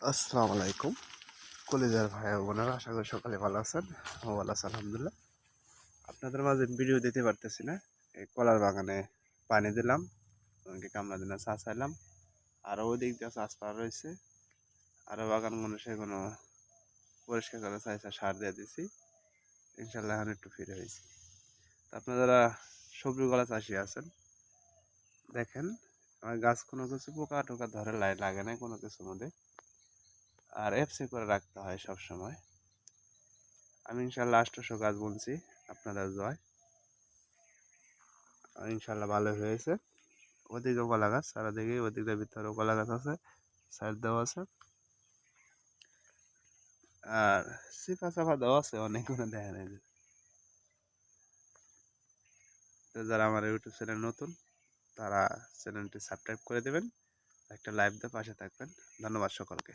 আসসালামু আলাইকুম কলেজের ভাই ও বোনেরা, আশা করি সকালে ভালো আছেন। আমি ভালো আছি আলহামদুলিল্লাহ। আপনাদের মাঝে ভিডিও দিতে পারতেছি না। এই কলার বাগানে পানি দিলাম, ওকে কামলা দিনা চা চাইলাম, আরও ওই দিক দিয়ে চাষ পাওয়া রয়েছে, আরও বাগানগুলো সেগুলো পরিষ্কার করে চাইছে, সার দিয়ে দিছি। ইনশাল্লাহ এখন একটু ফিরে হয়েছি। তো আপনারা যারা সবজি গলা চাষি আছেন, দেখেন আমার গাছ কোনো কিছু পোকা টোকা ধরে লাগে না কোনো কিছুর মধ্যে, আর এফসি করে রাখতে হয় সব সময়। আমি ইনশাল্লাহ 800 গাছ বুনছি আপনাদের জয়, ইনশাল্লাহ ভালো হয়েছে। ওদিকে কলা গাছ, সারাদিকে ওদিকের ভিতরে কলা গাছ আছে, সাইড দেওয়া আছে, আর সিপা চাপা দেওয়া আছে অনেকগুলো, দেখা নেই। তো যারা আমার ইউটিউব চ্যানেল নতুন, তারা চ্যানেলটি সাবস্ক্রাইব করে দেবেন, একটা লাইভ দিয়ে পাশে থাকবেন। ধন্যবাদ সকলকে।